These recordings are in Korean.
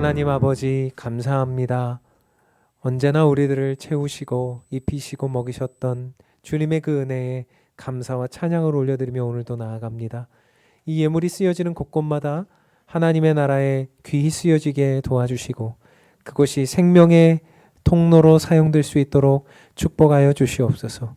하나님 아버지 감사합니다. 언제나 우리들을 채우시고 입히시고 먹이셨던 주님의 그 은혜에 감사와 찬양을 올려드리며 오늘도 나아갑니다. 이 예물이 쓰여지는 곳곳마다 하나님의 나라에 귀히 쓰여지게 도와주시고 그것이 생명의 통로로 사용될 수 있도록 축복하여 주시옵소서.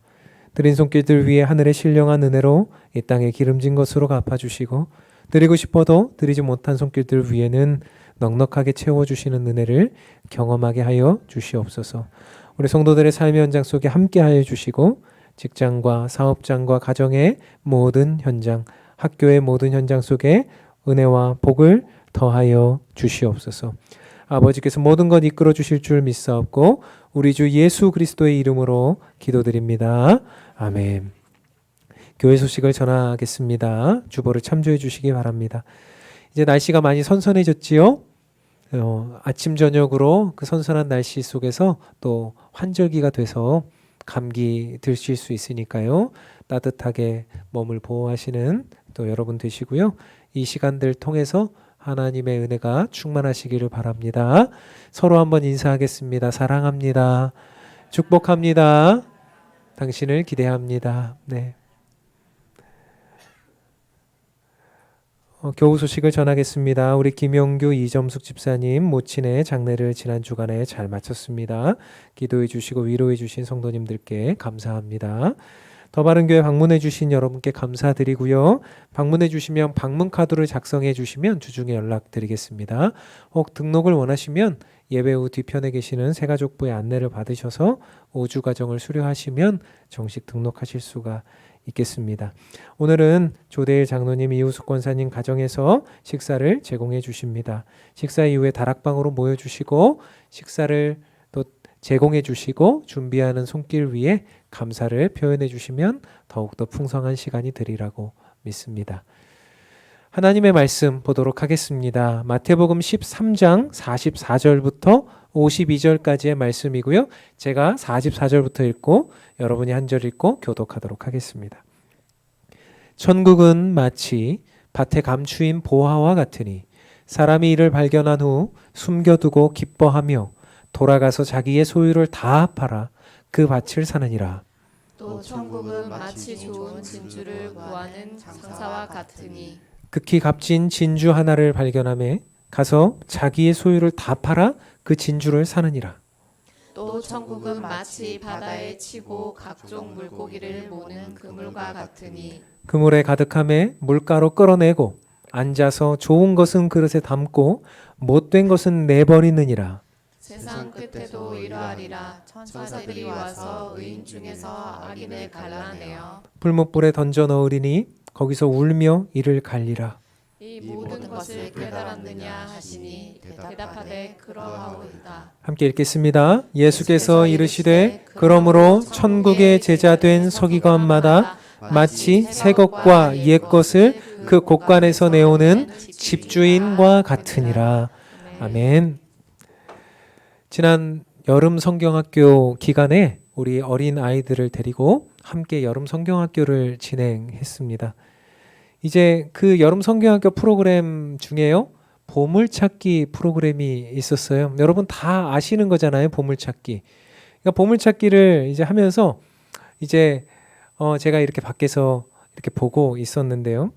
드린 손길들 위에 하늘의 신령한 은혜로 이 땅에 기름진 것으로 갚아주시고 드리고 싶어도 드리지 못한 손길들 위에는 넉넉하게 채워주시는 은혜를 경험하게 하여 주시옵소서. 우리 성도들의 삶의 현장 속에 함께하여 주시고 직장과 사업장과 가정의 모든 현장, 학교의 모든 현장 속에 은혜와 복을 더하여 주시옵소서. 아버지께서 모든 것 이끌어 주실 줄 믿사옵고 우리 주 예수 그리스도의 이름으로 기도드립니다. 아멘. 교회 소식을 전하겠습니다. 주보를 참조해 주시기 바랍니다. 이제 날씨가 많이 선선해졌지요? 아침 저녁으로 그 선선한 날씨 속에서 또 환절기가 돼서 감기 드실 수 있으니까요. 따뜻하게 몸을 보호하시는 또 여러분 되시고요. 이 시간들 통해서 하나님의 은혜가 충만하시기를 바랍니다. 서로 한번 인사하겠습니다. 사랑합니다. 축복합니다. 당신을 기대합니다. 네. 교우 소식을 전하겠습니다. 우리 김용규 이점숙 집사님 모친의 장례를 지난 주간에 잘 마쳤습니다. 기도해 주시고 위로해 주신 성도님들께 감사합니다. 더 바른 교회 방문해 주신 여러분께 감사드리고요. 방문해 주시면 방문 카드를 작성해 주시면 주중에 연락드리겠습니다. 혹 등록을 원하시면 예배 후 뒤편에 계시는 새가족부의 안내를 받으셔서 5주 과정을 수료하시면 정식 등록하실 수가 있겠습니다. 오늘은 조대일 장로님, 이우숙 권사님 가정에서 식사를 제공해 주십니다. 식사 이후에 다락방으로 모여주시고 식사를 또 제공해 주시고 준비하는 손길 위에 감사를 표현해 주시면 더욱더 풍성한 시간이 되리라고 믿습니다. 하나님의 말씀 보도록 하겠습니다. 마태복음 13장 44절부터 52절까지의 말씀이고요. 제가 44절부터 읽고 여러분이 한 절 읽고 교독하도록 하겠습니다. 천국은 마치 밭에 감추인 보화와 같으니 사람이 이를 발견한 후 숨겨두고 기뻐하며 돌아가서 자기의 소유를 다 팔아 그 밭을 사느니라. 또 천국은 마치 좋은 진주를 구하는 장사와 같으니 극히 값진 진주 하나를 발견하매 가서 자기의 소유를 다 팔아 그 진주를 사느니라. 또 천국은 마치 바다에 치고 각종 물고기를 모는 그물과 같으니 그물에 가득함에 물가로 끌어내고 앉아서 좋은 것은 그릇에 담고 못된 것은 내버리느니라. 세상 끝에도 이러하리라. 천사들이 와서 의인 중에서 악인을 갈라내어 풀무불에 던져 넣으리니 거기서 울며 이를 갈리라. 이 모든 것을 깨달았느냐 하시니 대답하되 그러하오이다. 함께 읽겠습니다. 예수께서 이르시되 그러므로 천국의 제자된 서기관마다 마치 새 것과 옛 것을 그 곳간에서 내오는 집주인과 같으니라. 아멘. 지난 여름 성경학교 기간에 우리 어린 아이들을 데리고 함께 여름 성경학교를 진행했습니다. 이제 그 여름 성경학교 프로그램 중에요, 보물찾기 프로그램이 있었어요. 여러분 다 아시는 거잖아요, 보물찾기. 그러니까 보물찾기를 이제 하면서 이제 제가 이렇게 밖에서 이렇게 보고 있었는데요.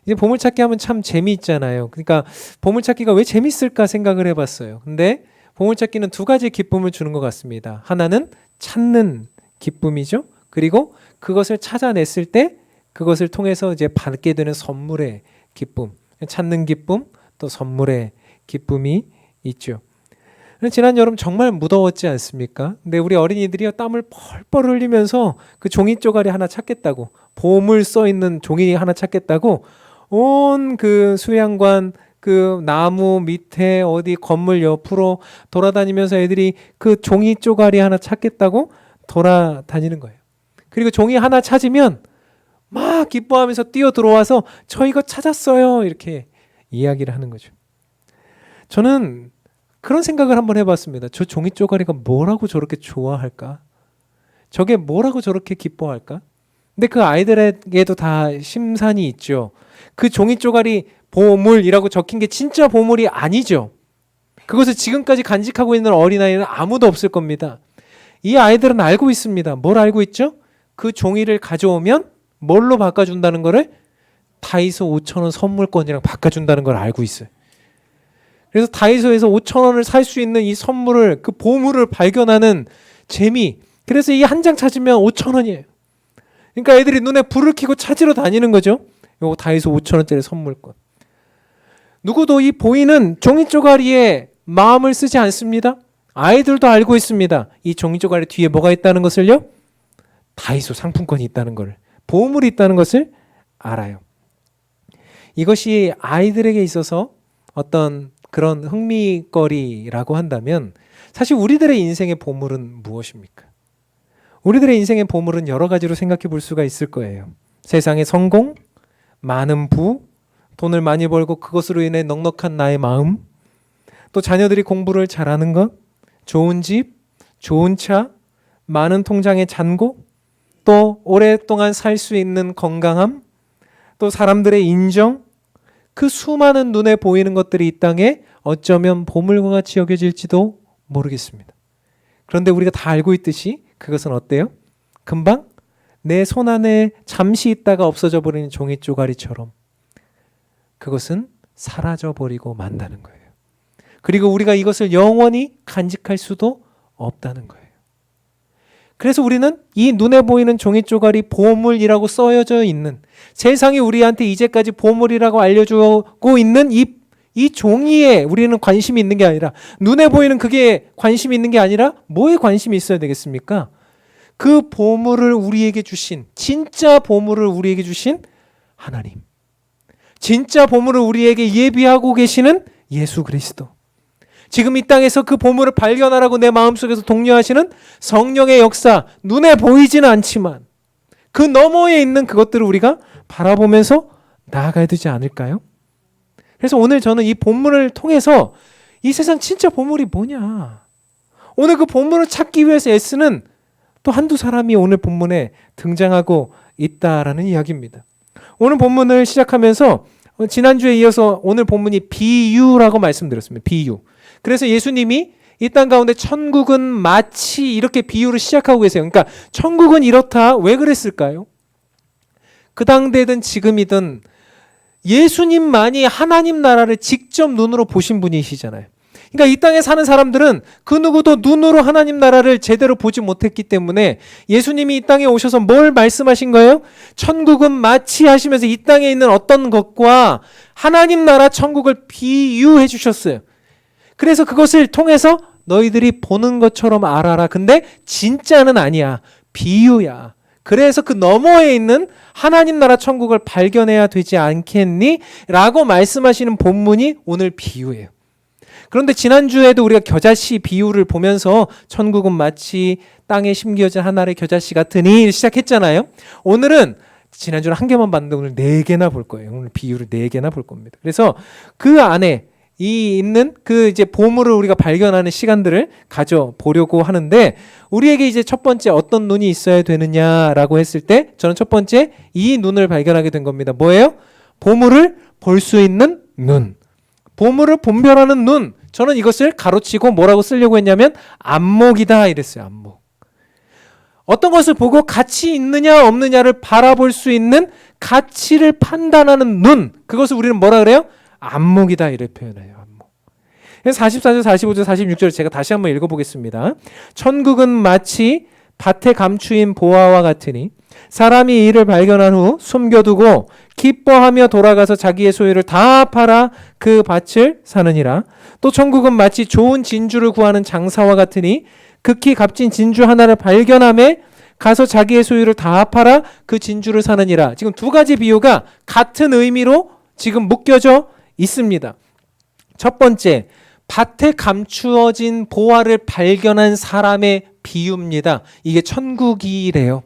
이제 보물찾기 하면 참 재미있잖아요. 그러니까 보물찾기가 왜 재밌을까 생각을 해봤어요. 근데 보물찾기는 두 가지 기쁨을 주는 것 같습니다. 하나는 찾는 기쁨이죠. 그리고 그것을 찾아냈을 때 그것을 통해서 이제 받게 되는 선물의 기쁨, 찾는 기쁨, 또 선물의 기쁨이 있죠. 지난 여름 정말 무더웠지 않습니까? 근데 우리 어린이들이 땀을 펄펄 흘리면서 그 종이 쪼가리 하나 찾겠다고, 보물 써 있는 종이 하나 찾겠다고 온 그 수양관 그 나무 밑에 어디 건물 옆으로 돌아다니면서 애들이 그 종이 쪼가리 하나 찾겠다고 돌아다니는 거예요. 그리고 종이 하나 찾으면 막 기뻐하면서 뛰어 들어와서 저 이거 찾았어요 이렇게 이야기를 하는 거죠. 저는 그런 생각을 한번 해봤습니다. 저 종이 쪼가리가 뭐라고 저렇게 좋아할까? 저게 뭐라고 저렇게 기뻐할까? 근데 그 아이들에게도 다 심산이 있죠. 그 종이 쪼가리 보물이라고 적힌 게 진짜 보물이 아니죠. 그것을 지금까지 간직하고 있는 어린아이는 아무도 없을 겁니다. 이 아이들은 알고 있습니다. 뭘 알고 있죠? 그 종이를 가져오면 뭘로 바꿔준다는 거를 다이소 5,000원 선물권이랑 바꿔준다는 걸 알고 있어요. 그래서 다이소에서 5,000원을 살 수 있는 이 선물을, 그 보물을 발견하는 재미. 그래서 이 한 장 찾으면 5,000원이에요. 그러니까 애들이 눈에 불을 켜고 찾으러 다니는 거죠. 요거 다이소 5,000원짜리 선물권. 누구도 이 보이는 종이 쪼가리에 마음을 쓰지 않습니다. 아이들도 알고 있습니다. 이 종이 쪼가리 뒤에 뭐가 있다는 것을요? 다이소 상품권이 있다는 걸, 보물이 있다는 것을 알아요. 이것이 아이들에게 있어서 어떤 그런 흥미거리라고 한다면 사실 우리들의 인생의 보물은 무엇입니까? 우리들의 인생의 보물은 여러 가지로 생각해 볼 수가 있을 거예요. 세상의 성공, 많은 부, 돈을 많이 벌고 그것으로 인해 넉넉한 나의 마음, 또 자녀들이 공부를 잘하는 것, 좋은 집, 좋은 차, 많은 통장의 잔고, 또 오랫동안 살 수 있는 건강함, 또 사람들의 인정, 그 수많은 눈에 보이는 것들이 이 땅에 어쩌면 보물과 같이 여겨질지도 모르겠습니다. 그런데 우리가 다 알고 있듯이 그것은 어때요? 금방 내 손 안에 잠시 있다가 없어져 버리는 종이 쪼가리처럼 그것은 사라져 버리고 만다는 거예요. 그리고 우리가 이것을 영원히 간직할 수도 없다는 거예요. 그래서 우리는 이 눈에 보이는 종이 쪼가리 보물이라고 써여져 있는, 세상이 우리한테 이제까지 보물이라고 알려주고 있는 이 종이에 우리는 관심이 있는 게 아니라, 눈에 보이는 그게 관심이 있는 게 아니라 뭐에 관심이 있어야 되겠습니까? 그 보물을 우리에게 주신, 진짜 보물을 우리에게 주신 하나님, 진짜 보물을 우리에게 예비하고 계시는 예수 그리스도, 지금 이 땅에서 그 보물을 발견하라고 내 마음속에서 독려하시는 성령의 역사, 눈에 보이지는 않지만 그 너머에 있는 그것들을 우리가 바라보면서 나아가야 되지 않을까요? 그래서 오늘 저는 이 본문을 통해서 이 세상 진짜 보물이 뭐냐, 오늘 그 보물을 찾기 위해서 애쓰는 또 한두 사람이 오늘 본문에 등장하고 있다라는 이야기입니다. 오늘 본문을 시작하면서 지난주에 이어서 오늘 본문이 비유라고 말씀드렸습니다. 비유. 그래서 예수님이 이 땅 가운데 천국은 마치 이렇게 비유를 시작하고 계세요. 그러니까 천국은 이렇다. 왜 그랬을까요? 그 당대든 지금이든 예수님만이 하나님 나라를 직접 눈으로 보신 분이시잖아요. 그러니까 이 땅에 사는 사람들은 그 누구도 눈으로 하나님 나라를 제대로 보지 못했기 때문에 예수님이 이 땅에 오셔서 뭘 말씀하신 거예요? 천국은 마치 하시면서 이 땅에 있는 어떤 것과 하나님 나라 천국을 비유해 주셨어요. 그래서 그것을 통해서 너희들이 보는 것처럼 알아라. 근데 진짜는 아니야. 비유야. 그래서 그 너머에 있는 하나님 나라 천국을 발견해야 되지 않겠니? 라고 말씀하시는 본문이 오늘 비유예요. 그런데 지난주에도 우리가 겨자씨 비유를 보면서 천국은 마치 땅에 심겨진 한 알의 겨자씨 같으니 시작했잖아요. 오늘은 지난주는 한 개만 봤는데 오늘 4개나 볼 거예요. 오늘 비유를 4개나 볼 겁니다. 그래서 그 안에 이 있는 그 이제 보물을 우리가 발견하는 시간들을 가져보려고 하는데, 우리에게 이제 첫 번째 어떤 눈이 있어야 되느냐라고 했을 때 저는 첫 번째 이 눈을 발견하게 된 겁니다. 뭐예요? 보물을 볼 수 있는 눈. 보물을 분별하는 눈. 저는 이것을 가로치고 뭐라고 쓰려고 했냐면 안목이다 이랬어요. 안목. 어떤 것을 보고 가치 있느냐 없느냐를 바라볼 수 있는 가치를 판단하는 눈. 그것을 우리는 뭐라 그래요? 안목이다 이렇게 표현해요. 안목. 44절, 45절, 46절 제가 다시 한번 읽어보겠습니다. 천국은 마치 밭에 감추인 보화와 같으니 사람이 이를 발견한 후 숨겨두고 기뻐하며 돌아가서 자기의 소유를 다 팔아 그 밭을 사느니라. 또 천국은 마치 좋은 진주를 구하는 장사와 같으니 극히 값진 진주 하나를 발견하며 가서 자기의 소유를 다 팔아 그 진주를 사느니라. 지금 두 가지 비유가 같은 의미로 지금 묶여져 있습니다. 첫 번째, 밭에 감추어진 보화를 발견한 사람의 비유입니다. 이게 천국이래요.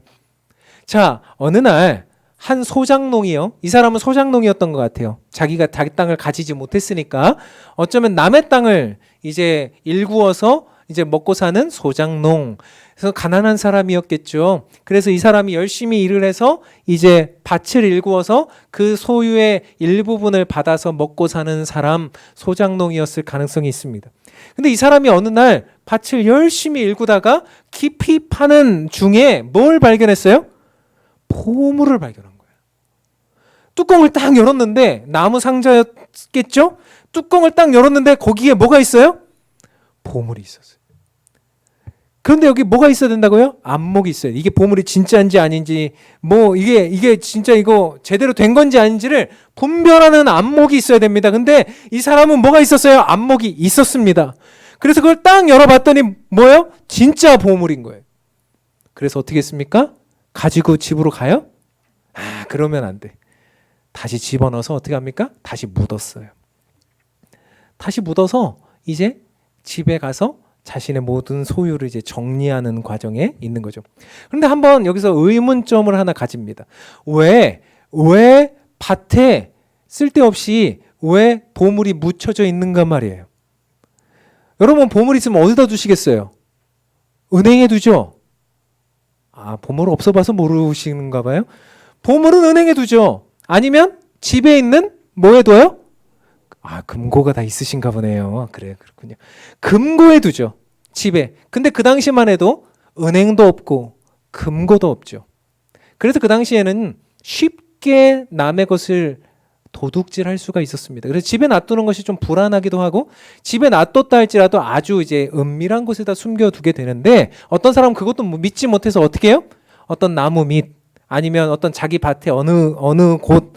자, 어느 날 한 소장농이요. 이 사람은 소장농이었던 것 같아요. 자기가 자기 땅을 가지지 못했으니까 어쩌면 남의 땅을 이제 일구어서 이제 먹고 사는 소장농. 그래서 가난한 사람이었겠죠. 그래서 이 사람이 열심히 일을 해서 이제 밭을 일구어서 그 소유의 일부분을 받아서 먹고 사는 사람, 소작농이었을 가능성이 있습니다. 근데 이 사람이 어느 날 밭을 열심히 일구다가 깊이 파는 중에 뭘 발견했어요? 보물을 발견한 거예요. 뚜껑을 딱 열었는데, 나무 상자였겠죠? 뚜껑을 딱 열었는데 거기에 뭐가 있어요? 보물이 있었어요. 그런데 여기 뭐가 있어야 된다고요? 안목이 있어요. 이게 보물이 진짜인지 아닌지, 뭐 이게 진짜 이거 제대로 된 건지 아닌지를 분별하는 안목이 있어야 됩니다. 근데 이 사람은 뭐가 있었어요? 안목이 있었습니다. 그래서 그걸 딱 열어봤더니 뭐예요? 진짜 보물인 거예요. 그래서 어떻게 했습니까? 가지고 집으로 가요? 그러면 안 돼. 다시 집어넣어서 어떻게 합니까? 다시 묻었어요. 다시 묻어서 이제 집에 가서 자신의 모든 소유를 이제 정리하는 과정에 있는 거죠. 그런데 한번 여기서 의문점을 하나 가집니다. 왜 밭에 쓸데없이 왜 보물이 묻혀져 있는가 말이에요. 여러분, 보물 있으면 어디다 두시겠어요? 은행에 두죠? 보물 없어 봐서 모르시는가 봐요. 보물은 은행에 두죠. 아니면 집에 있는 뭐에 둬요? 금고가 다 있으신가 보네요. 그래, 그렇군요. 금고에 두죠. 집에. 근데 그 당시만 해도 은행도 없고 금고도 없죠. 그래서 그 당시에는 쉽게 남의 것을 도둑질할 수가 있었습니다. 그래서 집에 놔두는 것이 좀 불안하기도 하고, 집에 놔뒀다 할지라도 아주 이제 은밀한 곳에다 숨겨두게 되는데, 어떤 사람은 그것도 믿지 못해서 어떻게 해요? 어떤 나무 밑, 아니면 어떤 자기 밭에 어느 곳,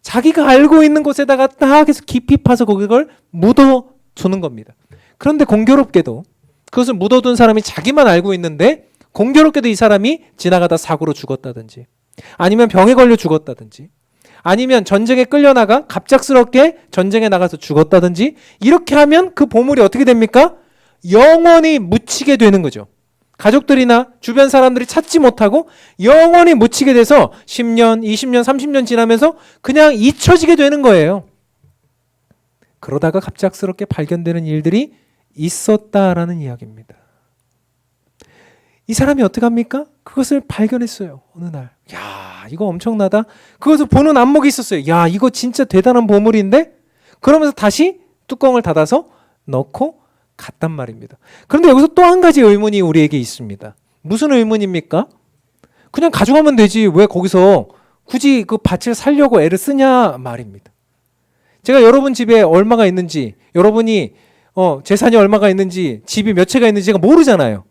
자기가 알고 있는 곳에다가 딱 해서 깊이 파서 그걸 묻어두는 겁니다. 그런데 공교롭게도 그것을 묻어둔 사람이 자기만 알고 있는데, 공교롭게도 이 사람이 지나가다 사고로 죽었다든지, 아니면 병에 걸려 죽었다든지, 아니면 전쟁에 끌려나가 갑작스럽게 전쟁에 나가서 죽었다든지, 이렇게 하면 그 보물이 어떻게 됩니까? 영원히 묻히게 되는 거죠. 가족들이나 주변 사람들이 찾지 못하고 영원히 묻히게 돼서 10년, 20년, 30년 지나면서 그냥 잊혀지게 되는 거예요. 그러다가 갑작스럽게 발견되는 일들이 있었다라는 이야기입니다. 이 사람이 어떻게 합니까? 그것을 발견했어요. 어느 날. 이거 엄청나다. 그것을 보는 안목이 있었어요. 이거 진짜 대단한 보물인데? 그러면서 다시 뚜껑을 닫아서 넣고 갔단 말입니다. 그런데 여기서 또 한 가지 의문이 우리에게 있습니다. 무슨 의문입니까? 그냥 가져가면 되지. 왜 거기서 굳이 그 밭을 살려고 애를 쓰냐 말입니다. 제가 여러분 집에 얼마가 있는지, 여러분이 재산이 얼마가 있는지, 집이 몇 채가 있는지 제가 모르잖아요.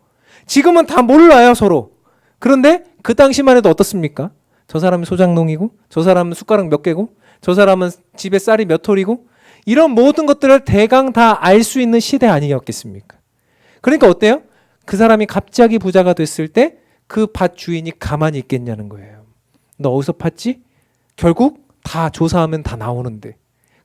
지금은 다 몰라요, 서로. 그런데 그 당시만 해도 어떻습니까? 저 사람은 소작농이고, 저 사람은 숟가락 몇 개고, 저 사람은 집에 쌀이 몇 톨이고, 이런 모든 것들을 대강 다 알 수 있는 시대 아니었겠습니까? 그러니까 어때요? 그 사람이 갑자기 부자가 됐을 때 그 밭 주인이 가만히 있겠냐는 거예요. 너 어디서 팠지? 결국 다 조사하면 다 나오는데.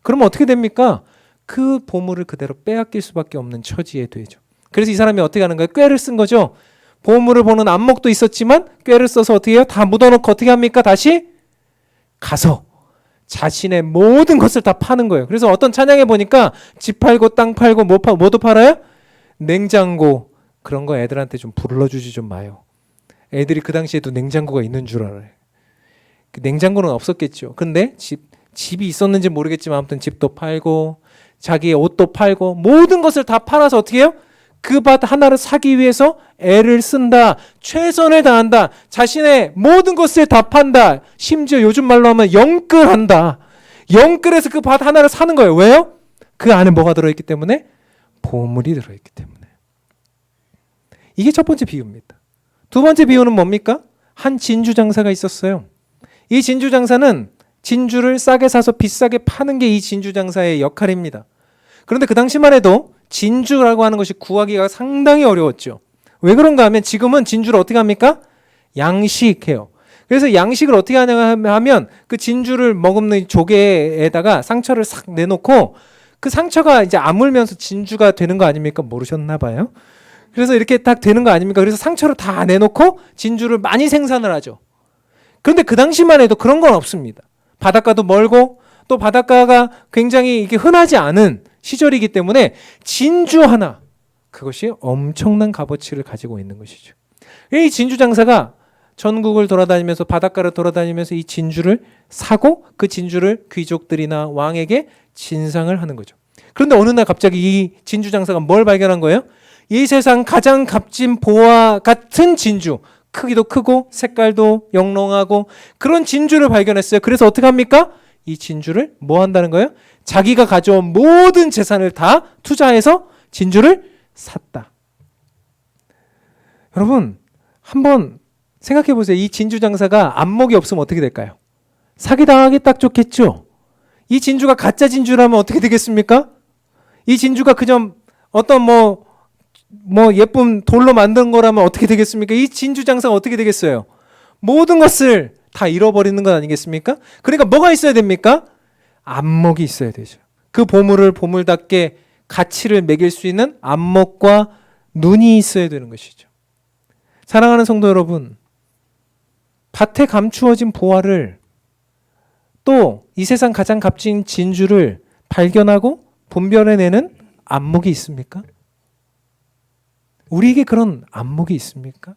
그러면 어떻게 됩니까? 그 보물을 그대로 빼앗길 수밖에 없는 처지에 되죠. 그래서 이 사람이 어떻게 하는 거예요? 꾀를 쓴 거죠. 보물을 보는 안목도 있었지만 꾀를 써서 어떻게 해요? 다 묻어놓고 어떻게 합니까? 다시 가서 자신의 모든 것을 다 파는 거예요. 그래서 어떤 찬양에 보니까 집 팔고 땅 팔고 뭐도 팔아요? 냉장고. 그런 거 애들한테 좀 불러주지 좀 마요. 애들이 그 당시에도 냉장고가 있는 줄 알아요. 그 냉장고는 없었겠죠. 근데 집이 있었는지 모르겠지만 아무튼 집도 팔고 자기의 옷도 팔고 모든 것을 다 팔아서 어떻게 해요? 그 밭 하나를 사기 위해서 애를 쓴다. 최선을 다한다. 자신의 모든 것을 다 판다. 심지어 요즘 말로 하면 영끌한다. 영끌해서 그 밭 하나를 사는 거예요. 왜요? 그 안에 뭐가 들어있기 때문에? 보물이 들어있기 때문에. 이게 첫 번째 비유입니다. 두 번째 비유는 뭡니까? 한 진주 장사가 있었어요. 이 진주 장사는 진주를 싸게 사서 비싸게 파는 게 이 진주 장사의 역할입니다. 그런데 그 당시만 해도 진주라고 하는 것이 구하기가 상당히 어려웠죠. 왜 그런가 하면 지금은 진주를 어떻게 합니까? 양식해요. 그래서 양식을 어떻게 하냐 하면 그 진주를 머금는 조개에다가 상처를 싹 내놓고 그 상처가 이제 아물면서 진주가 되는 거 아닙니까? 모르셨나 봐요. 그래서 이렇게 딱 되는 거 아닙니까? 그래서 상처를 다 내놓고 진주를 많이 생산을 하죠. 그런데 그 당시만 해도 그런 건 없습니다. 바닷가도 멀고 또 바닷가가 굉장히 이게 흔하지 않은 시절이기 때문에 진주 하나, 그것이 엄청난 값어치를 가지고 있는 것이죠. 이 진주 장사가 전국을 돌아다니면서 바닷가를 돌아다니면서 이 진주를 사고 그 진주를 귀족들이나 왕에게 진상을 하는 거죠. 그런데 어느 날 갑자기 이 진주 장사가 뭘 발견한 거예요? 이 세상 가장 값진 보화 같은 진주, 크기도 크고 색깔도 영롱하고 그런 진주를 발견했어요. 그래서 어떻게 합니까? 이 진주를 뭐 한다는 거예요? 자기가 가져온 모든 재산을 다 투자해서 진주를 샀다. 여러분, 한번 생각해 보세요. 이 진주 장사가 안목이 없으면 어떻게 될까요? 사기당하기 딱 좋겠죠? 이 진주가 가짜 진주라면 어떻게 되겠습니까? 이 진주가 그저 어떤 뭐 예쁜 돌로 만든 거라면 어떻게 되겠습니까? 이 진주 장사가 어떻게 되겠어요? 모든 것을 다 잃어버리는 것 아니겠습니까? 그러니까 뭐가 있어야 됩니까? 안목이 있어야 되죠. 그 보물을 보물답게 가치를 매길 수 있는 안목과 눈이 있어야 되는 것이죠. 사랑하는 성도 여러분, 밭에 감추어진 보화를 또 이 세상 가장 값진 진주를 발견하고 분별해내는 안목이 있습니까? 우리에게 그런 안목이 있습니까?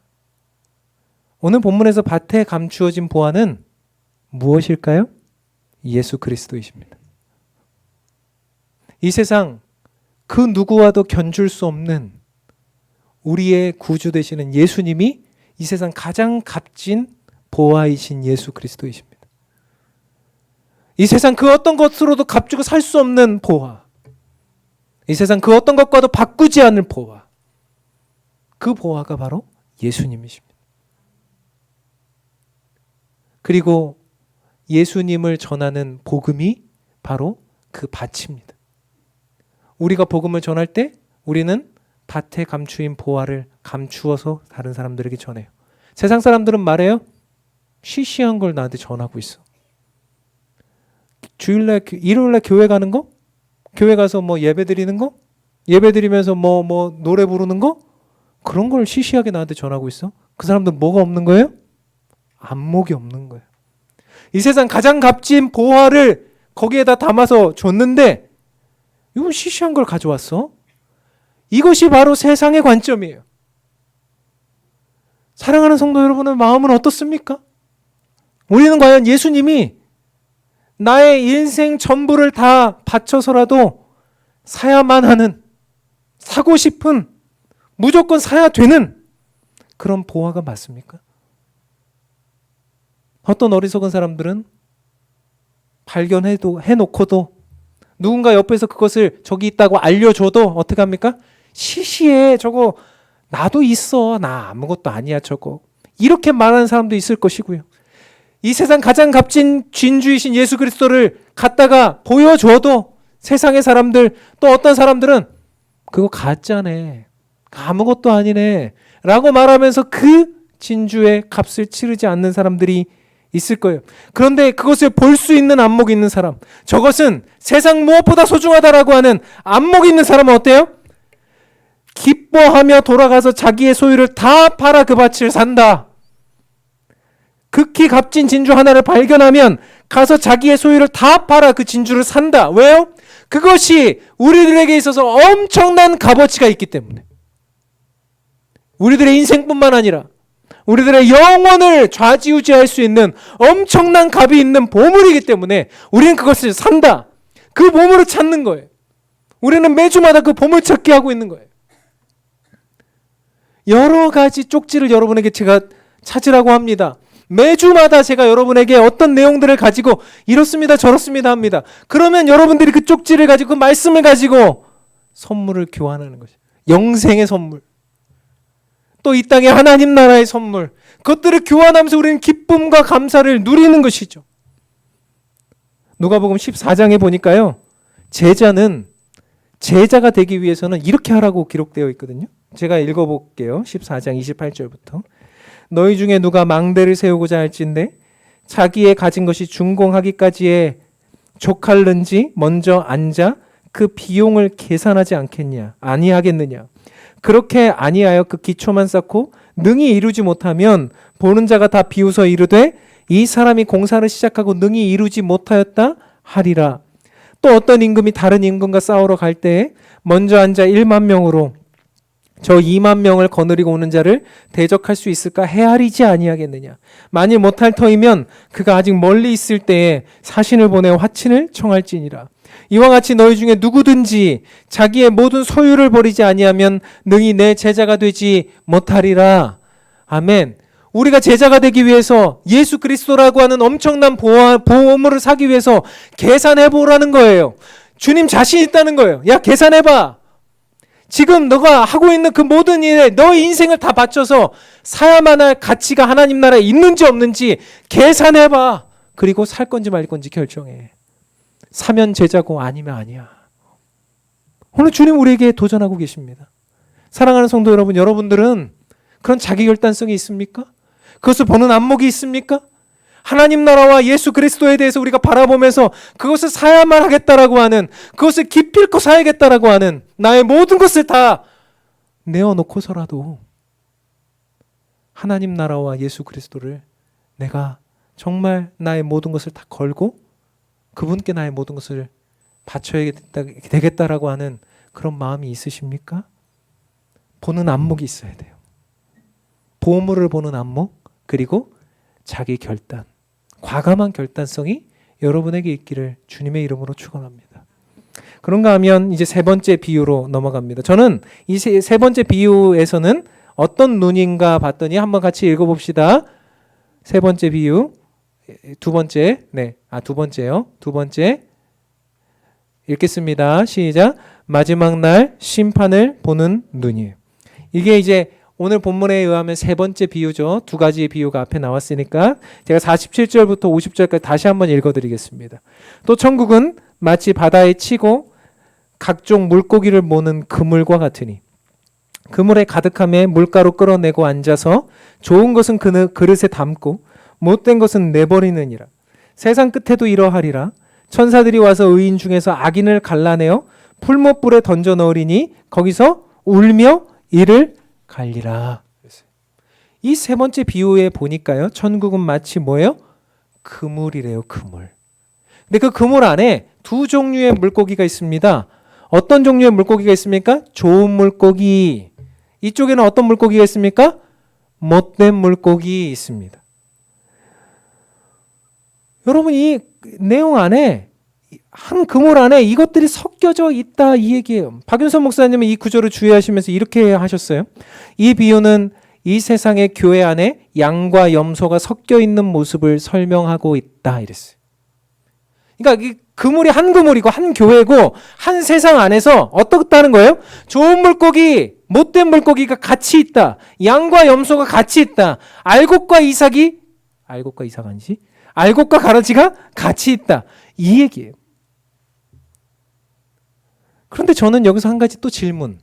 오늘 본문에서 밭에 감추어진 보화는 무엇일까요? 예수 그리스도이십니다. 이 세상 그 누구와도 견줄 수 없는 우리의 구주 되시는 예수님이 이 세상 가장 값진 보화이신 예수 그리스도이십니다. 이 세상 그 어떤 것으로도 값주고 살 수 없는 보화, 이 세상 그 어떤 것과도 바꾸지 않을 보화, 그 보화가 바로 예수님이십니다. 그리고 예수님을 전하는 복음이 바로 그 밭입니다. 우리가 복음을 전할 때 우리는 밭에 감추인 보화를 감추어서 다른 사람들에게 전해요. 세상 사람들은 말해요. 시시한 걸 나한테 전하고 있어. 주일날, 일요일날 교회 가는 거? 교회 가서 뭐 예배 드리는 거? 예배 드리면서 뭐 노래 부르는 거? 그런 걸 시시하게 나한테 전하고 있어. 그 사람들은 뭐가 없는 거예요? 안목이 없는 거예요. 이 세상 가장 값진 보화를 거기에다 담아서 줬는데 이건 시시한 걸 가져왔어. 이것이 바로 세상의 관점이에요. 사랑하는 성도 여러분의 마음은 어떻습니까? 우리는 과연 예수님이 나의 인생 전부를 다 바쳐서라도 사야만 하는, 사고 싶은, 무조건 사야 되는 그런 보화가 맞습니까? 어떤 어리석은 사람들은 해놓고도 누군가 옆에서 그것을 저기 있다고 알려줘도 어떻게 합니까? 시시해, 저거 나도 있어, 나 아무것도 아니야 저거, 이렇게 말하는 사람도 있을 것이고요. 이 세상 가장 값진 진주이신 예수 그리스도를 갖다가 보여줘도 세상의 사람들, 또 어떤 사람들은 그거 가짜네, 아무것도 아니네 라고 말하면서 그 진주의 값을 치르지 않는 사람들이 있을 거예요. 그런데 그것을 볼 수 있는 안목이 있는 사람, 저것은 세상 무엇보다 소중하다라고 하는 안목이 있는 사람은 어때요? 기뻐하며 돌아가서 자기의 소유를 다 팔아 그 밭을 산다. 극히 값진 진주 하나를 발견하면 가서 자기의 소유를 다 팔아 그 진주를 산다. 왜요? 그것이 우리들에게 있어서 엄청난 값어치가 있기 때문에. 우리들의 인생뿐만 아니라 우리들의 영혼을 좌지우지할 수 있는 엄청난 값이 있는 보물이기 때문에 우리는 그것을 산다. 그 보물을 찾는 거예요. 우리는 매주마다 그 보물 찾기 하고 있는 거예요. 여러 가지 쪽지를 여러분에게 제가 찾으라고 합니다. 매주마다 제가 여러분에게 어떤 내용들을 가지고 이렇습니다 저렇습니다 합니다. 그러면 여러분들이 그 쪽지를 가지고 그 말씀을 가지고 선물을 교환하는 것이죠. 영생의 선물, 또 이 땅의 하나님 나라의 선물, 그것들을 교환하면서 우리는 기쁨과 감사를 누리는 것이죠. 누가복음 14장에 보니까요, 제자는 제자가 되기 위해서는 이렇게 하라고 기록되어 있거든요. 제가 읽어볼게요. 14장 28절부터. 너희 중에 누가 망대를 세우고자 할진대 자기의 가진 것이 준공하기까지에 족할는지 먼저 앉아 그 비용을 계산하지 않겠냐, 아니하겠느냐. 그렇게 아니하여 그 기초만 쌓고 능히 이루지 못하면 보는 자가 다 비웃어 이르되 이 사람이 공사를 시작하고 능히 이루지 못하였다 하리라. 또 어떤 임금이 다른 임금과 싸우러 갈 때에 먼저 앉아 1만 명으로 저 2만 명을 거느리고 오는 자를 대적할 수 있을까 헤아리지 아니하겠느냐. 만일 못할 터이면 그가 아직 멀리 있을 때에 사신을 보내 화친을 청할지니라. 이와 같이 너희 중에 누구든지 자기의 모든 소유를 버리지 아니하면 능히 내 제자가 되지 못하리라. 아멘. 우리가 제자가 되기 위해서 예수 그리스도라고 하는 엄청난 보호물을 사기 위해서 계산해 보라는 거예요. 주님 자신 있다는 거예요. 야, 계산해봐. 지금 너가 하고 있는 그 모든 일에 너의 인생을 다 바쳐서 사야만 할 가치가 하나님 나라에 있는지 없는지 계산해봐. 그리고 살 건지 말 건지 결정해. 사면 제자고 아니면 아니야. 오늘 주님 우리에게 도전하고 계십니다. 사랑하는 성도 여러분, 여러분들은 그런 자기 결단성이 있습니까? 그것을 보는 안목이 있습니까? 하나님 나라와 예수 그리스도에 대해서 우리가 바라보면서 그것을 사야만 하겠다라고 하는, 그것을 기필코 사야겠다라고 하는 나의 모든 것을 다 내어놓고서라도 하나님 나라와 예수 그리스도를 내가 정말 나의 모든 것을 다 걸고 그분께 나의 모든 것을 바쳐야 되겠다라고 하는 그런 마음이 있으십니까? 보는 안목이 있어야 돼요. 보물을 보는 안목, 그리고 자기 결단, 과감한 결단성이 여러분에게 있기를 주님의 이름으로 축원합니다. 그런가 하면 이제 세 번째 비유로 넘어갑니다. 저는 이 세 번째 비유에서는 어떤 눈인가 봤더니 한번 같이 읽어봅시다. 세 번째 비유, 두 번째요. 두 번째 읽겠습니다. 시작. 마지막 날 심판을 보는 눈이에요. 이게 이제 오늘 본문에 의하면 세 번째 비유죠. 두 가지의 비유가 앞에 나왔으니까 제가 47절부터 50절까지 다시 한번 읽어드리겠습니다. 또 천국은 마치 바다에 치고 각종 물고기를 모는 그물과 같으니 그물에 가득함에 물가로 끌어내고 앉아서 좋은 것은 그릇에 담고 못된 것은 내버리느니라. 세상 끝에도 이러하리라. 천사들이 와서 의인 중에서 악인을 갈라내어 풀못불에 던져 넣으리니 거기서 울며 이를 갈리라. 이 세 번째 비유에 보니까요, 천국은 마치 뭐예요? 그물이래요, 그물. 근데 그 그물 안에 두 종류의 물고기가 있습니다. 어떤 종류의 물고기가 있습니까? 좋은 물고기. 이쪽에는 어떤 물고기가 있습니까? 못된 물고기 있습니다. 여러분, 이 내용 안에 한 그물 안에 이것들이 섞여져 있다, 이 얘기예요. 박윤선 목사님은 이 구절을 주의하시면서 이렇게 하셨어요. 이 비유는 이 세상의 교회 안에 양과 염소가 섞여 있는 모습을 설명하고 있다, 이랬어요. 그러니까 이 그물이 한 그물이고 한 교회고 한 세상 안에서 어떻다는 거예요? 좋은 물고기, 못된 물고기가 같이 있다. 양과 염소가 같이 있다. 알곡과 가라지가 같이 있다. 이 얘기예요. 그런데 저는 여기서 한 가지 또 질문,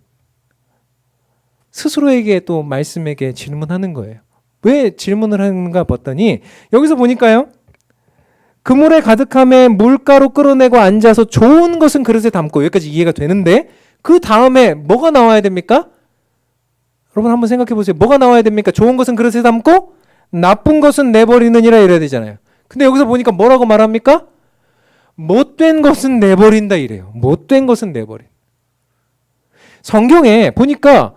스스로에게 또 말씀에게 질문하는 거예요. 왜 질문을 하는가 봤더니 여기서 보니까요, 그물에 가득함에 물가로 끌어내고 앉아서 좋은 것은 그릇에 담고, 여기까지 이해가 되는데 그 다음에 뭐가 나와야 됩니까? 여러분 한번 생각해 보세요. 뭐가 나와야 됩니까? 좋은 것은 그릇에 담고 나쁜 것은 내버리느니라 이래야 되잖아요. 근데 여기서 보니까 뭐라고 말합니까? 못된 것은 내버린다 이래요. 못된 것은 내버린. 성경에 보니까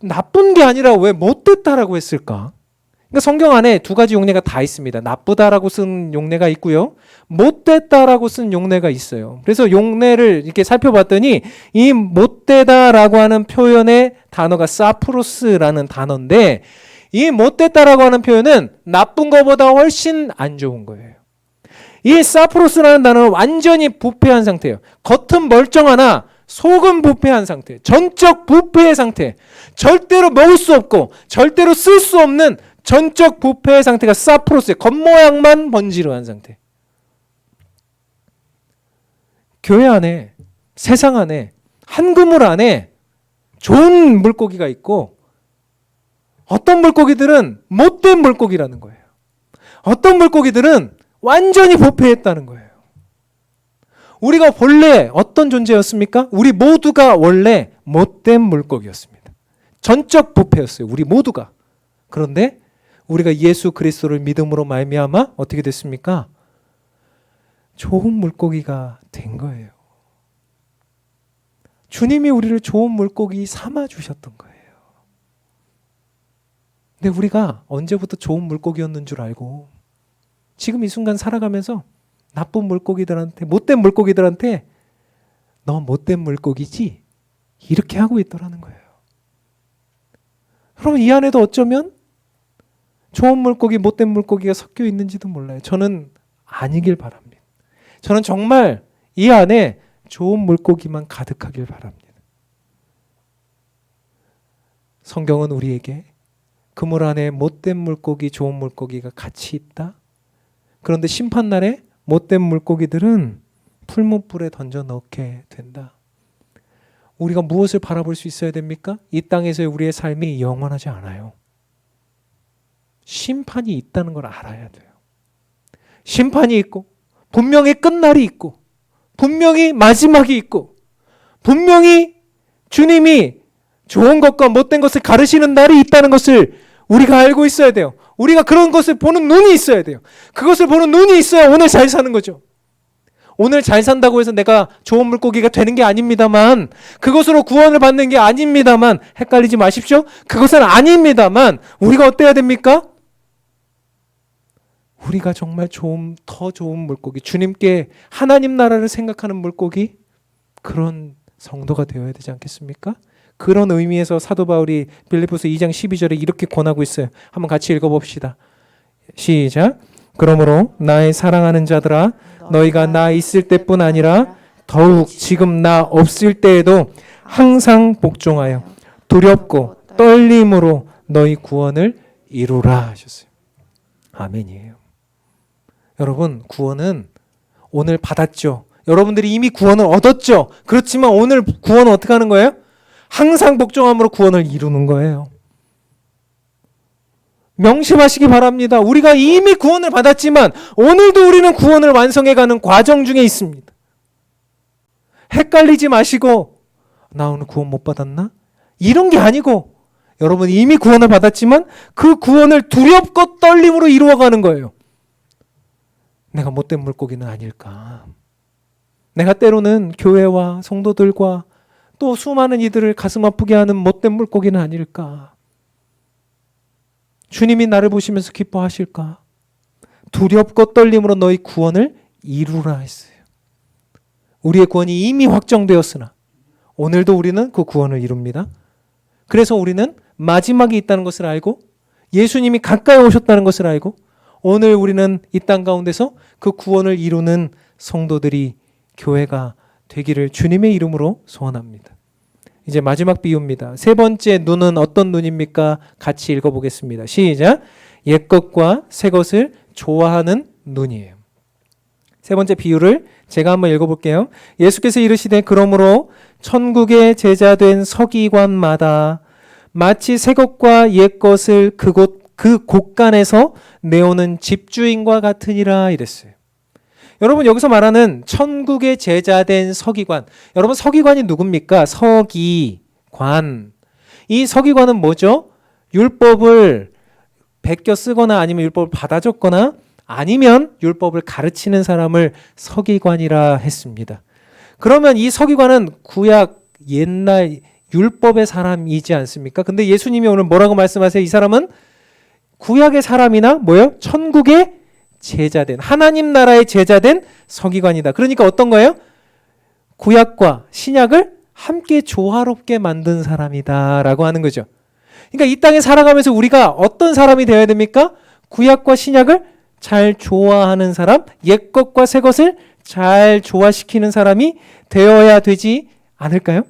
나쁜 게 아니라 왜 못됐다라고 했을까? 그러니까 성경 안에 두 가지 용례가 다 있습니다. 나쁘다라고 쓴 용례가 있고요, 못됐다라고 쓴 용례가 있어요. 그래서 용례를 이렇게 살펴봤더니 이 못되다라고 하는 표현의 단어가 사프로스라는 단어인데, 이 못됐다라고 하는 표현은 나쁜 것보다 훨씬 안 좋은 거예요. 이 사프로스라는 단어는 완전히 부패한 상태예요. 겉은 멀쩡하나 속은 부패한 상태, 전적 부패의 상태, 절대로 먹을 수 없고 절대로 쓸 수 없는 전적 부패의 상태가 사프로스의 겉모양만 번지르한 상태. 교회 안에, 세상 안에, 한 그물 안에 좋은 물고기가 있고 어떤 물고기들은 못된 물고기라는 거예요. 어떤 물고기들은 완전히 부패했다는 거예요. 우리가 본래 어떤 존재였습니까? 우리 모두가 원래 못된 물고기였습니다. 전적 부패였어요. 우리 모두가. 그런데 우리가 예수 그리스도를 믿음으로 말미암아 어떻게 됐습니까? 좋은 물고기가 된 거예요. 주님이 우리를 좋은 물고기 삼아 주셨던 거예요. 근데 우리가 언제부터 좋은 물고기였는 줄 알고 지금 이 순간 살아가면서 나쁜 물고기들한테, 못된 물고기들한테 너 못된 물고기지? 이렇게 하고 있더라는 거예요. 여러분, 이 안에도 어쩌면 좋은 물고기, 못된 물고기가 섞여 있는지도 몰라요. 저는 아니길 바랍니다. 저는 정말 이 안에 좋은 물고기만 가득하길 바랍니다. 성경은 우리에게 그물 안에 못된 물고기, 좋은 물고기가 같이 있다. 그런데 심판날에 못된 물고기들은 풀무불에 던져 넣게 된다. 우리가 무엇을 바라볼 수 있어야 됩니까? 이 땅에서의 우리의 삶이 영원하지 않아요. 심판이 있다는 걸 알아야 돼요. 심판이 있고 분명히 끝날이 있고 분명히 마지막이 있고 분명히 주님이 좋은 것과 못된 것을 가르시는 날이 있다는 것을 우리가 알고 있어야 돼요. 우리가 그런 것을 보는 눈이 있어야 돼요. 그것을 보는 눈이 있어야 오늘 잘 사는 거죠. 오늘 잘 산다고 해서 내가 좋은 물고기가 되는 게 아닙니다만, 그것으로 구원을 받는 게 아닙니다만, 헷갈리지 마십시오. 그것은 아닙니다만 우리가 어때야 됩니까? 우리가 정말 더 좋은 물고기, 주님께 하나님 나라를 생각하는 물고기, 그런 성도가 되어야 되지 않겠습니까? 그런 의미에서 사도 바울이 빌립보서 2장 12절에 이렇게 권하고 있어요. 한번 같이 읽어봅시다. 시작. 그러므로 나의 사랑하는 자들아, 너희가 나 있을 때뿐 아니라 더욱 지금 나 없을 때에도 항상 복종하여 두렵고 떨림으로 너희 구원을 이루라 하셨어요. 아멘이에요. 여러분, 구원은 오늘 받았죠. 여러분들이 이미 구원을 얻었죠. 그렇지만 오늘 구원은 어떻게 하는 거예요? 항상 복종함으로 구원을 이루는 거예요. 명심하시기 바랍니다. 우리가 이미 구원을 받았지만 오늘도 우리는 구원을 완성해가는 과정 중에 있습니다. 헷갈리지 마시고 나 오늘 구원 못 받았나? 이런 게 아니고 여러분 이미 구원을 받았지만 그 구원을 두렵고 떨림으로 이루어가는 거예요. 내가 못된 물고기는 아닐까? 내가 때로는 교회와 성도들과 또 수많은 이들을 가슴 아프게 하는 못된 물고기는 아닐까? 주님이 나를 보시면서 기뻐하실까? 두렵고 떨림으로 너희 구원을 이루라 했어요. 우리의 구원이 이미 확정되었으나 오늘도 우리는 그 구원을 이룹니다. 그래서 우리는 마지막이 있다는 것을 알고 예수님이 가까이 오셨다는 것을 알고 오늘 우리는 이 땅 가운데서 그 구원을 이루는 성도들이 교회가 되기를 주님의 이름으로 소원합니다. 이제 마지막 비유입니다. 세 번째 눈은 어떤 눈입니까? 같이 읽어보겠습니다. 시작. 옛것과 새것을 좋아하는 눈이에요. 세 번째 비유를 제가 한번 읽어볼게요. 예수께서 이르시되 그러므로 천국의 제자된 서기관마다 마치 새것과 옛것을 그 곳간에서 내오는 집주인과 같으니라 이랬어요. 여러분 여기서 말하는 천국의 제자된 서기관, 여러분 서기관이 누굽니까? 서기관. 이 서기관은 뭐죠? 율법을 베껴 쓰거나 아니면 율법을 받아 적거나 아니면 율법을 가르치는 사람을 서기관이라 했습니다. 그러면 이 서기관은 구약 옛날 율법의 사람이지 않습니까? 근데 예수님이 오늘 뭐라고 말씀하세요? 이 사람은 구약의 사람이나 뭐예요? 천국의 제자된, 하나님 나라의 제자된 서기관이다. 그러니까 어떤 거예요? 구약과 신약을 함께 조화롭게 만든 사람이다 라고 하는 거죠. 그러니까 이 땅에 살아가면서 우리가 어떤 사람이 되어야 됩니까? 구약과 신약을 잘 조화하는 사람, 옛것과 새것을 잘 조화시키는 사람이 되어야 되지 않을까요?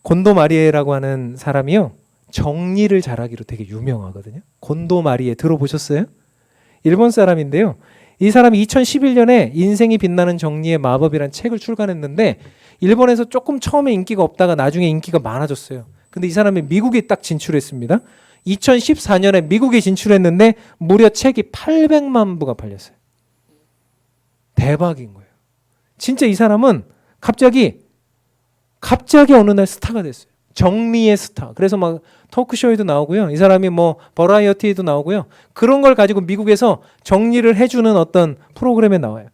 곤도 마리에라고 하는 사람이요, 정리를 잘하기로 되게 유명하거든요. 곤도 마리에 들어보셨어요? 일본 사람인데요. 이 사람이 2011년에 인생이 빛나는 정리의 마법이라는 책을 출간했는데 일본에서 조금 처음에 인기가 없다가 나중에 인기가 많아졌어요. 근데 이 사람이 미국에 딱 진출했습니다. 2014년에 미국에 진출했는데 무려 책이 800만 부가 팔렸어요. 대박인 거예요. 진짜 이 사람은 갑자기 어느 날 스타가 됐어요. 정리의 스타. 그래서 막 토크쇼에도 나오고요. 이 사람이 뭐 버라이어티에도 나오고요. 그런 걸 가지고 미국에서 정리를 해주는 어떤 프로그램에 나와요.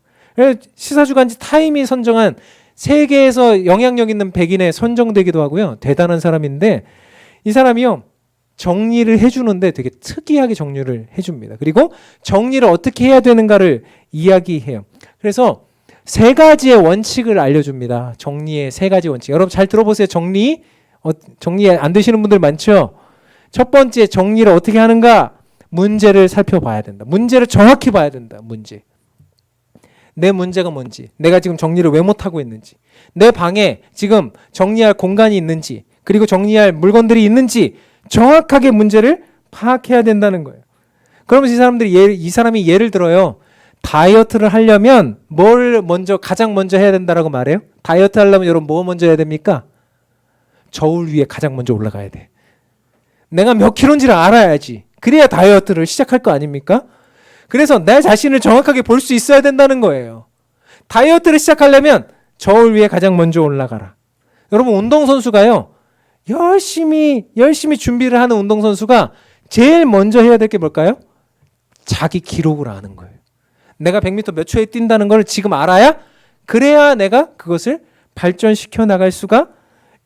시사주간지 타임이 선정한 세계에서 영향력 있는 100인에 선정되기도 하고요. 대단한 사람인데 이 사람이요, 정리를 해주는데 되게 특이하게 정리를 해줍니다. 그리고 정리를 어떻게 해야 되는가를 이야기해요. 그래서 세 가지의 원칙을 알려줍니다. 정리의 세 가지 원칙. 여러분 잘 들어보세요. 정리 안 되시는 분들 많죠? 첫 번째, 정리를 어떻게 하는가? 문제를 살펴봐야 된다. 문제를 정확히 봐야 된다. 내 문제가 뭔지, 내가 지금 정리를 왜 못하고 있는지, 내 방에 지금 정리할 공간이 있는지, 그리고 정리할 물건들이 있는지 정확하게 문제를 파악해야 된다는 거예요. 그러면서 이 사람이 예를 들어요. 다이어트를 하려면 뭘 가장 먼저 해야 된다라고 말해요? 다이어트 하려면 여러분 뭐 먼저 해야 됩니까? 저울 위에 가장 먼저 올라가야 돼. 내가 몇 킬로인지를 알아야지. 그래야 다이어트를 시작할 거 아닙니까? 그래서 내 자신을 정확하게 볼 수 있어야 된다는 거예요. 다이어트를 시작하려면 저울 위에 가장 먼저 올라가라. 여러분 운동선수가요. 열심히 준비를 하는 운동선수가 제일 먼저 해야 될 게 뭘까요? 자기 기록을 아는 거예요. 내가 100m 몇 초에 뛴다는 걸 지금 알아야 그래야 내가 그것을 발전시켜 나갈 수가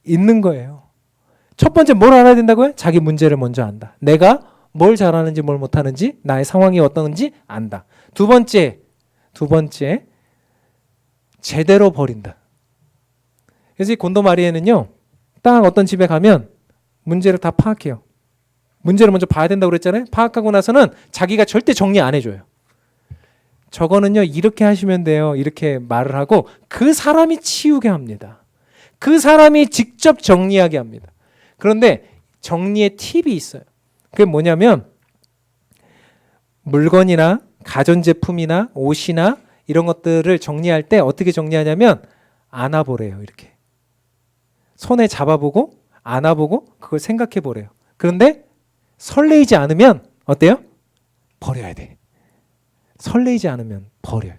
있는 거예요. 첫 번째 뭘 알아야 된다고요? 자기 문제를 먼저 안다. 내가 뭘 잘하는지 뭘 못하는지 나의 상황이 어떤지 안다. 두 번째 제대로 버린다. 그래서 이 곤도마리에는요. 딱 어떤 집에 가면 문제를 다 파악해요. 문제를 먼저 봐야 된다고 그랬잖아요. 파악하고 나서는 자기가 절대 정리 안 해줘요. 저거는요. 이렇게 하시면 돼요. 이렇게 말을 하고 그 사람이 치우게 합니다. 그 사람이 직접 정리하게 합니다. 그런데 정리의 팁이 있어요. 그게 뭐냐면 물건이나 가전제품이나 옷이나 이런 것들을 정리할 때 어떻게 정리하냐면 안아보래요. 이렇게 손에 잡아보고 안아보고 그걸 생각해보래요. 그런데 설레이지 않으면 어때요? 버려야 돼. 설레이지 않으면 버려요.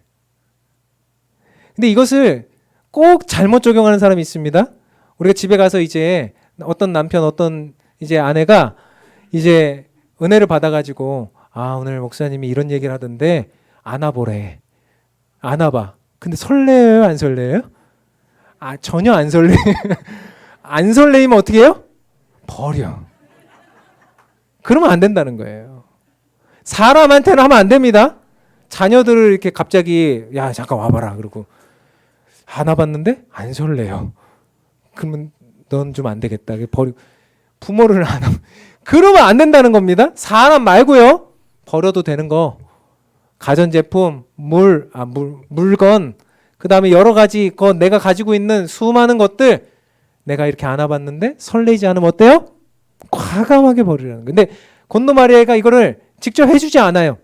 근데 이것을 꼭 잘못 적용하는 사람이 있습니다. 우리가 집에 가서 이제 어떤 남편 어떤 이제 아내가 이제 은혜를 받아가지고 오늘 목사님이 이런 얘기를 하던데 안아보래. 안아봐. 근데 설레요 안 설레요? 전혀 안 설레. 안 설레이면 어떻게 해요? 버려. 그러면 안 된다는 거예요. 사람한테는 하면 안 됩니다. 자녀들을 이렇게 갑자기 야 잠깐 와봐라 그러고 안아봤는데 안 설레요. 그러면 넌 좀 안 되겠다. 버리고 부모를 안 하면 그러면 안 된다는 겁니다. 사람 말고요. 버려도 되는 거. 가전제품, 물건, 그 다음에 여러 가지 내가 가지고 있는 수많은 것들 내가 이렇게 안아봤는데 설레지 않으면 어때요? 과감하게 버리라는 거예요. 근데 곤도마리아가 이거를 직접 해주지 않아요.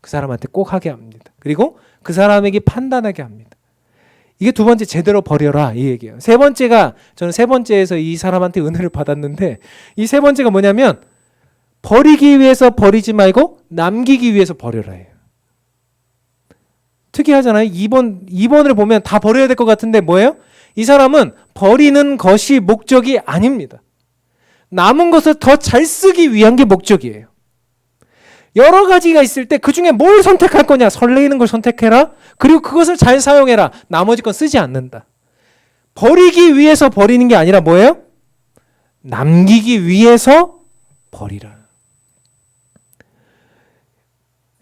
그 사람한테 꼭 하게 합니다. 그리고 그 사람에게 판단하게 합니다. 이게 두 번째 제대로 버려라 이 얘기예요. 세 번째가 저는 세 번째에서 이 사람한테 은혜를 받았는데 이 세 번째가 뭐냐면 버리기 위해서 버리지 말고 남기기 위해서 버려라 해요. 특이하잖아요. 2번을 보면 다 버려야 될 것 같은데 뭐예요? 이 사람은 버리는 것이 목적이 아닙니다. 남은 것을 더 잘 쓰기 위한 게 목적이에요. 여러 가지가 있을 때 그 중에 뭘 선택할 거냐? 설레이는 걸 선택해라. 그리고 그것을 잘 사용해라. 나머지 건 쓰지 않는다. 버리기 위해서 버리는 게 아니라 뭐예요? 남기기 위해서 버리라.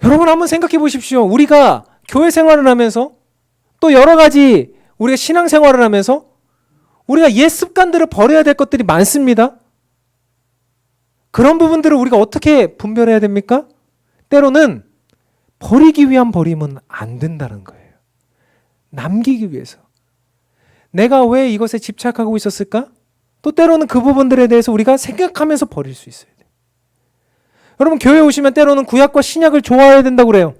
여러분 한번 생각해 보십시오. 우리가 교회 생활을 하면서 또 여러 가지 우리가 신앙 생활을 하면서 우리가 옛 습관들을 버려야 될 것들이 많습니다. 그런 부분들을 우리가 어떻게 분별해야 됩니까? 때로는 버리기 위한 버림은 안 된다는 거예요. 남기기 위해서. 내가 왜 이것에 집착하고 있었을까? 또 때로는 그 부분들에 대해서 우리가 생각하면서 버릴 수 있어야 돼요. 여러분 교회 오시면 때로는 구약과 신약을 좋아해야 된다고 그래요.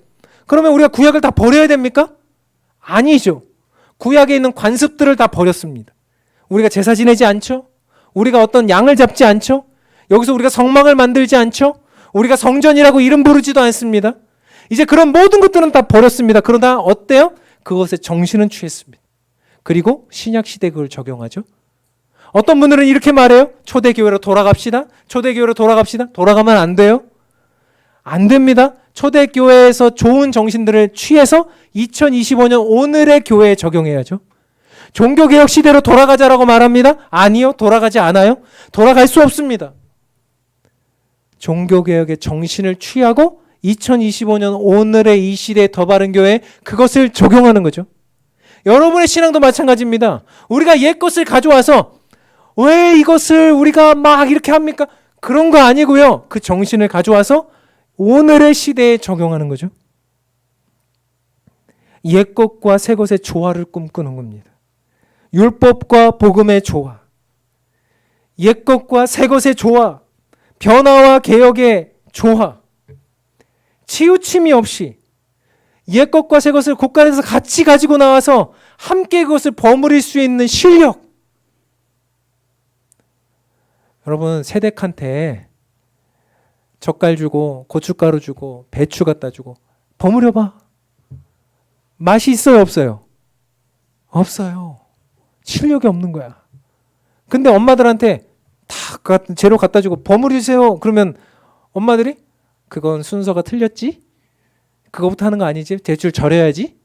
그러면 우리가 구약을 다 버려야 됩니까? 아니죠. 구약에 있는 관습들을 다 버렸습니다. 우리가 제사 지내지 않죠? 우리가 어떤 양을 잡지 않죠? 여기서 우리가 성막을 만들지 않죠? 우리가 성전이라고 이름 부르지도 않습니다. 이제 그런 모든 것들은 다 버렸습니다. 그러나 어때요? 그것에 정신은 취했습니다. 그리고 신약 시대에 그걸 적용하죠. 어떤 분들은 이렇게 말해요. 초대교회로 돌아갑시다. 초대교회로 돌아갑시다. 돌아가면 안 돼요. 안 됩니다. 초대교회에서 좋은 정신들을 취해서 2025년 오늘의 교회에 적용해야죠. 종교개혁 시대로 돌아가자라고 말합니다. 아니요. 돌아가지 않아요. 돌아갈 수 없습니다. 종교개혁의 정신을 취하고 2025년 오늘의 이 시대의 더 바른 교회 그것을 적용하는 거죠. 여러분의 신앙도 마찬가지입니다. 우리가 옛 것을 가져와서 왜 이것을 우리가 막 이렇게 합니까? 그런 거 아니고요. 그 정신을 가져와서 오늘의 시대에 적용하는 거죠. 옛 것과 새 것의 조화를 꿈꾸는 겁니다. 율법과 복음의 조화, 옛 것과 새 것의 조화, 변화와 개혁의 조화, 치우침이 없이 옛 것과 새 것을 곳간에서 같이 가지고 나와서 함께 그것을 버무릴 수 있는 실력. 여러분, 세댁한테 젓갈 주고 고춧가루 주고 배추 갖다 주고 버무려봐. 맛이 있어요, 없어요? 없어요. 실력이 없는 거야. 근데 엄마들한테 다 재료 갖다 주고 버무리세요. 그러면 엄마들이 그건 순서가 틀렸지? 그거부터 하는 거 아니지? 대출 절여야지?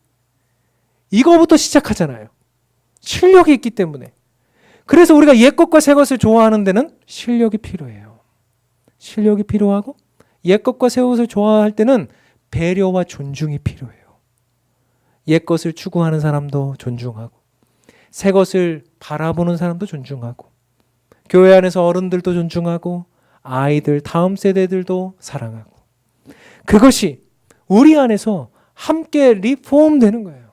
이거부터 시작하잖아요. 실력이 있기 때문에. 그래서 우리가 옛 것과 새 것을 좋아하는 데는 실력이 필요해요. 실력이 필요하고 옛 것과 새 것을 좋아할 때는 배려와 존중이 필요해요. 옛 것을 추구하는 사람도 존중하고 새 것을 바라보는 사람도 존중하고 교회 안에서 어른들도 존중하고 아이들, 다음 세대들도 사랑하고 그것이 우리 안에서 함께 리폼 되는 거예요.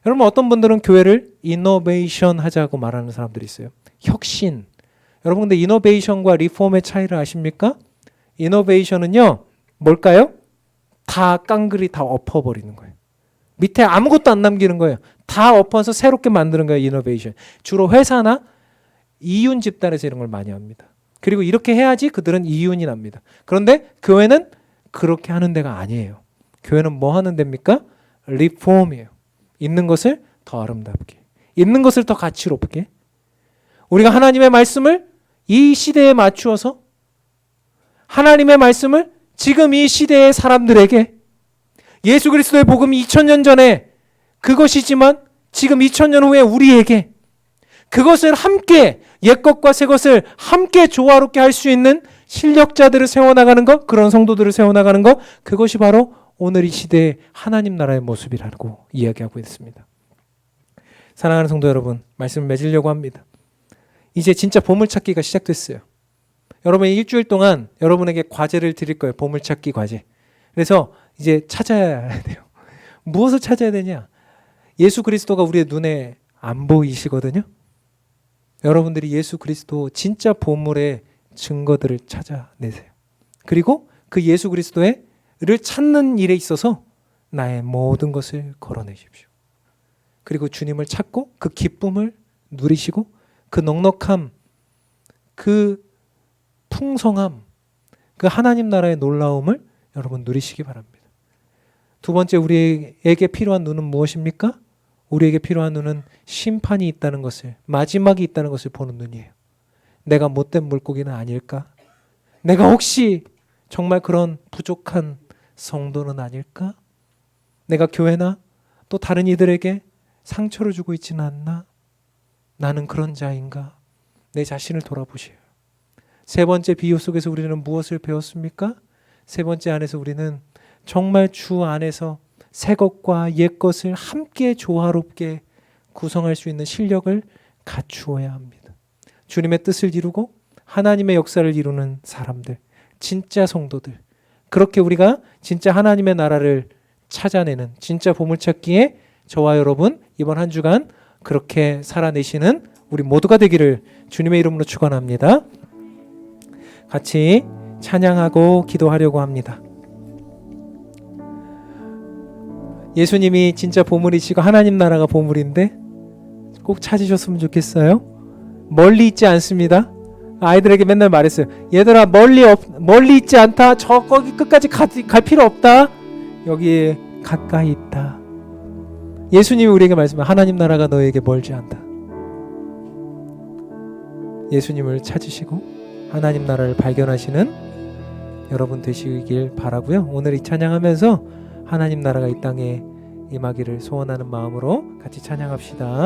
여러분, 어떤 분들은 교회를 이노베이션 하자고 말하는 사람들이 있어요. 혁신. 여러분, 근데 이노베이션과 리폼의 차이를 아십니까? 이노베이션은요, 뭘까요? 다 깡그리 다 엎어버리는 거예요. 밑에 아무것도 안 남기는 거예요. 다 엎어서 새롭게 만드는 거예요. 이노베이션. 주로 회사나 이윤 집단에서 이런 걸 많이 합니다. 그리고 이렇게 해야지 그들은 이윤이 납니다. 그런데 교회는 그렇게 하는 데가 아니에요. 교회는 뭐 하는 데입니까? 리폼이에요. 있는 것을 더 아름답게, 있는 것을 더 가치롭게, 우리가 하나님의 말씀을 이 시대에 맞추어서 하나님의 말씀을 지금 이 시대의 사람들에게 예수 그리스도의 복음이 2000년 전에 그것이지만 지금 2000년 후에 우리에게 그것을 함께 옛 것과 새 것을 함께 조화롭게 할 수 있는 실력자들을 세워나가는 것, 그런 성도들을 세워나가는 것, 그것이 바로 오늘 이 시대의 하나님 나라의 모습이라고 이야기하고 있습니다. 사랑하는 성도 여러분, 말씀을 맺으려고 합니다. 이제 진짜 보물찾기가 시작됐어요. 여러분이 일주일 동안 여러분에게 과제를 드릴 거예요. 보물찾기 과제. 그래서 이제 찾아야 돼요. 무엇을 찾아야 되냐? 예수 그리스도가 우리의 눈에 안 보이시거든요. 여러분들이 예수 그리스도 진짜 보물의 증거들을 찾아내세요. 그리고 그 예수 그리스도를 찾는 일에 있어서 나의 모든 것을 걸어내십시오. 그리고 주님을 찾고 그 기쁨을 누리시고 그 넉넉함, 그 풍성함, 그 하나님 나라의 놀라움을 여러분 누리시기 바랍니다. 두 번째, 우리에게 필요한 눈은 무엇입니까? 우리에게 필요한 눈은 심판이 있다는 것을, 마지막이 있다는 것을 보는 눈이에요. 내가 못된 물고기는 아닐까? 내가 혹시 정말 그런 부족한 성도는 아닐까? 내가 교회나 또 다른 이들에게 상처를 주고 있지는 않나? 나는 그런 자인가? 내 자신을 돌아보세요. 세 번째 비유 속에서 우리는 무엇을 배웠습니까? 세 번째 안에서 우리는 정말 주 안에서 새 것과 옛 것을 함께 조화롭게 구성할 수 있는 실력을 갖추어야 합니다. 주님의 뜻을 이루고 하나님의 역사를 이루는 사람들, 진짜 성도들, 그렇게 우리가 진짜 하나님의 나라를 찾아내는 진짜 보물찾기에 저와 여러분 이번 한 주간 그렇게 살아내시는 우리 모두가 되기를 주님의 이름으로 축원합니다. 같이 찬양하고 기도하려고 합니다. 예수님이 진짜 보물이시고 하나님 나라가 보물인데 꼭 찾으셨으면 좋겠어요. 멀리 있지 않습니다. 아이들에게 맨날 말했어요. 얘들아, 멀리 있지 않다. 거기 끝까지 갈 필요 없다. 여기 가까이 있다. 예수님이 우리에게 말씀하세요. 하나님 나라가 너에게 멀지 않다. 예수님을 찾으시고 하나님 나라를 발견하시는 여러분 되시길 바라고요. 오늘 이 찬양하면서 하나님 나라가 이 땅에 임하기를 소원하는 마음으로 같이 찬양합시다.